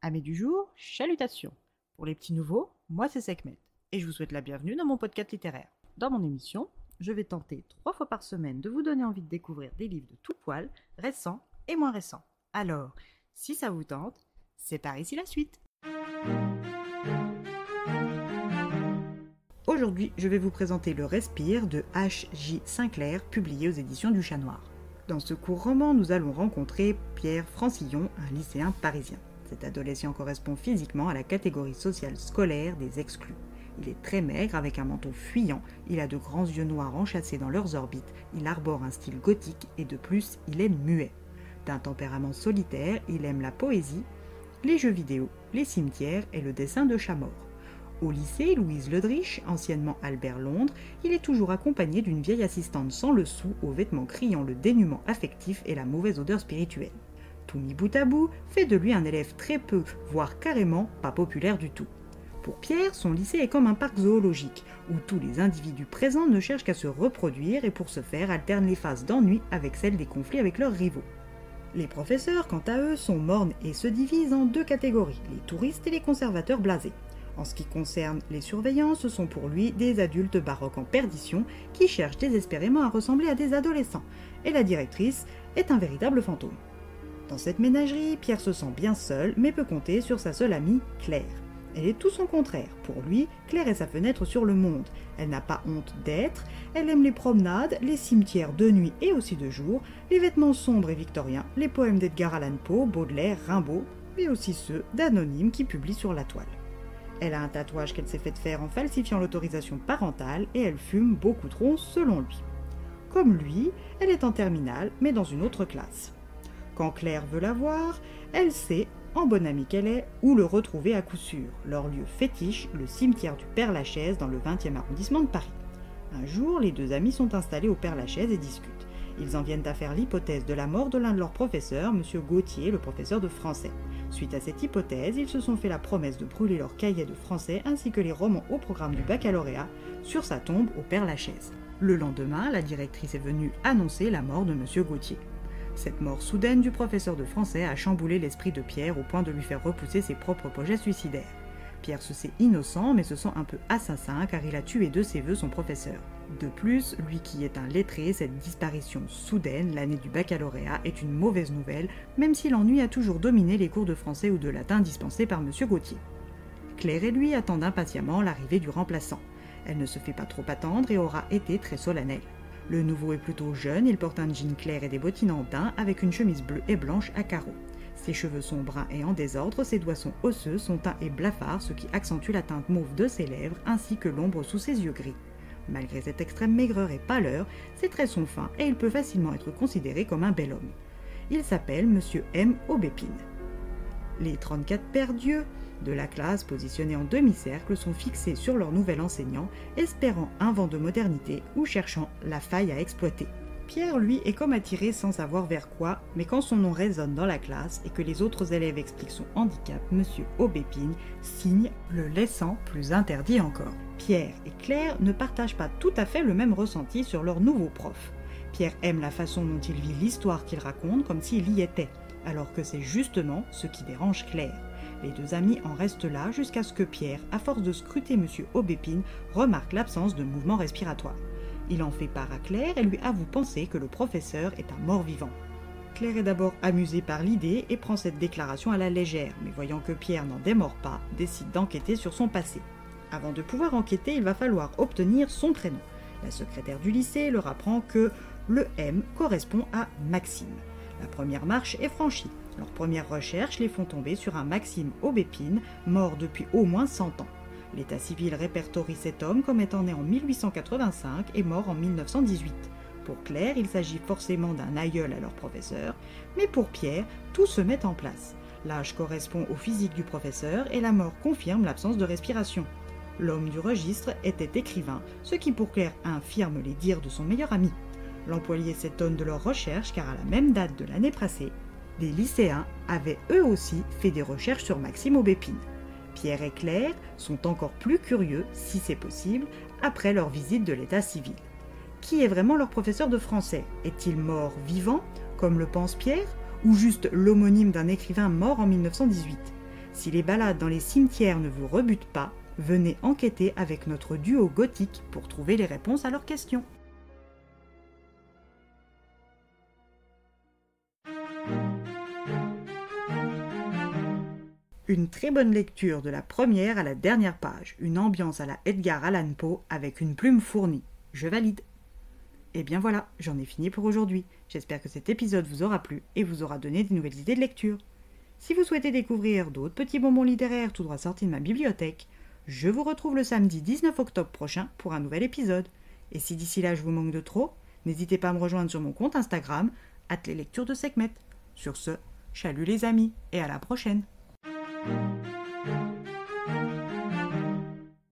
Amis du jour, chalutations. Pour les petits nouveaux, moi c'est Sekhmet, et je vous souhaite la bienvenue dans mon podcast littéraire. Dans mon émission, je vais tenter 3 fois par semaine de vous donner envie de découvrir des livres de tout poil, récents et moins récents. Alors, si ça vous tente, c'est par ici la suite. Aujourd'hui, je vais vous présenter Le Respire de H.J. Sinclair, publié aux éditions du Chat Noir. Dans ce court roman, nous allons rencontrer Pierre Francillon, un lycéen parisien. Cet adolescent correspond physiquement à la catégorie sociale scolaire des exclus. Il est très maigre, avec un menton fuyant, il a de grands yeux noirs enchâssés dans leurs orbites, il arbore un style gothique et de plus, il est muet. D'un tempérament solitaire, il aime la poésie, les jeux vidéo, les cimetières et le dessin de chats morts. Au lycée Louise Ledrich, anciennement Albert Londres, il est toujours accompagné d'une vieille assistante sans le sou, aux vêtements criant le dénuement affectif et la mauvaise odeur spirituelle. Tout mis bout à bout fait de lui un élève très peu, voire carrément pas populaire du tout. Pour Pierre, son lycée est comme un parc zoologique, où tous les individus présents ne cherchent qu'à se reproduire et pour ce faire alternent les phases d'ennui avec celles des conflits avec leurs rivaux. Les professeurs, quant à eux, sont mornes et se divisent en 2 catégories, les touristes et les conservateurs blasés. En ce qui concerne les surveillants, ce sont pour lui des adultes baroques en perdition qui cherchent désespérément à ressembler à des adolescents, et la directrice est un véritable fantôme. Dans cette ménagerie, Pierre se sent bien seul, mais peut compter sur sa seule amie, Claire. Elle est tout son contraire. Pour lui, Claire est sa fenêtre sur le monde. Elle n'a pas honte d'être, elle aime les promenades, les cimetières de nuit et aussi de jour, les vêtements sombres et victoriens, les poèmes d'Edgar Allan Poe, Baudelaire, Rimbaud, mais aussi ceux d'anonymes qui publient sur la toile. Elle a un tatouage qu'elle s'est fait faire en falsifiant l'autorisation parentale et elle fume beaucoup trop selon lui. Comme lui, elle est en terminale, mais dans une autre classe. Quand Claire veut la voir, elle sait, en bonne amie qu'elle est, où le retrouver à coup sûr. Leur lieu fétiche, le cimetière du Père-Lachaise dans le 20e arrondissement de Paris. Un jour, les 2 amis sont installés au Père-Lachaise et discutent. Ils en viennent à faire l'hypothèse de la mort de l'un de leurs professeurs, M. Gauthier, le professeur de français. Suite à cette hypothèse, ils se sont fait la promesse de brûler leurs cahiers de français ainsi que les romans au programme du baccalauréat sur sa tombe au Père-Lachaise. Le lendemain, la directrice est venue annoncer la mort de M. Gauthier. Cette mort soudaine du professeur de français a chamboulé l'esprit de Pierre au point de lui faire repousser ses propres projets suicidaires. Pierre se sait innocent mais se sent un peu assassin car il a tué de ses voeux son professeur. De plus, lui qui est un lettré, cette disparition soudaine, l'année du baccalauréat, est une mauvaise nouvelle, même si l'ennui a toujours dominé les cours de français ou de latin dispensés par M. Gauthier. Claire et lui attendent impatiemment l'arrivée du remplaçant. Elle ne se fait pas trop attendre et aura été très solennelle. Le nouveau est plutôt jeune, il porte un jean clair et des bottines en daim avec une chemise bleue et blanche à carreaux. Ses cheveux sont bruns et en désordre, ses doigts sont osseux, son teint est blafard, ce qui accentue la teinte mauve de ses lèvres ainsi que l'ombre sous ses yeux gris. Malgré cette extrême maigreur et pâleur, ses traits sont fins et il peut facilement être considéré comme un bel homme. Il s'appelle Monsieur M. Aubépine. Les 34 paires d'yeux de la classe, positionnés en demi-cercle, sont fixés sur leur nouvel enseignant, espérant un vent de modernité ou cherchant la faille à exploiter. Pierre, lui, est comme attiré sans savoir vers quoi, mais quand son nom résonne dans la classe et que les autres élèves expliquent son handicap, Monsieur Aubépine signe, le laissant plus interdit encore. Pierre et Claire ne partagent pas tout à fait le même ressenti sur leur nouveau prof. Pierre aime la façon dont il vit l'histoire qu'il raconte comme s'il y était, alors que c'est justement ce qui dérange Claire. Les 2 amis en restent là jusqu'à ce que Pierre, à force de scruter M. Aubépine, remarque l'absence de mouvement respiratoire. Il en fait part à Claire et lui avoue penser que le professeur est un mort-vivant. Claire est d'abord amusée par l'idée et prend cette déclaration à la légère, mais voyant que Pierre n'en démord pas, décide d'enquêter sur son passé. Avant de pouvoir enquêter, il va falloir obtenir son prénom. La secrétaire du lycée leur apprend que le M correspond à Maxime. La première marche est franchie. Leurs premières recherches les font tomber sur un Maxime Aubépine, mort depuis au moins 100 ans. L'état civil répertorie cet homme comme étant né en 1885 et mort en 1918. Pour Claire, il s'agit forcément d'un aïeul à leur professeur, mais pour Pierre, tout se met en place. L'âge correspond au physique du professeur et la mort confirme l'absence de respiration. L'homme du registre était écrivain, ce qui pour Claire infirme les dires de son meilleur ami. L'employé s'étonne de leur recherche car à la même date de l'année passée, des lycéens avaient eux aussi fait des recherches sur Maxime Aubépine. Pierre et Claire sont encore plus curieux, si c'est possible, après leur visite de l'état civil. Qui est vraiment leur professeur de français? Est-il mort vivant, comme le pense Pierre, ou juste l'homonyme d'un écrivain mort en 1918? Si les balades dans les cimetières ne vous rebutent pas, venez enquêter avec notre duo gothique pour trouver les réponses à leurs questions. Une très bonne lecture de la première à la dernière page, une ambiance à la Edgar Allan Poe avec une plume fournie. Je valide. Et bien voilà, j'en ai fini pour aujourd'hui. J'espère que cet épisode vous aura plu et vous aura donné des nouvelles idées de lecture. Si vous souhaitez découvrir d'autres petits bonbons littéraires tout droit sortis de ma bibliothèque, je vous retrouve le samedi 19 octobre prochain pour un nouvel épisode. Et si d'ici là je vous manque de trop, n'hésitez pas à me rejoindre sur mon compte Instagram, @leslecturesdeSekhmet. Sur ce, chalut les amis et à la prochaine.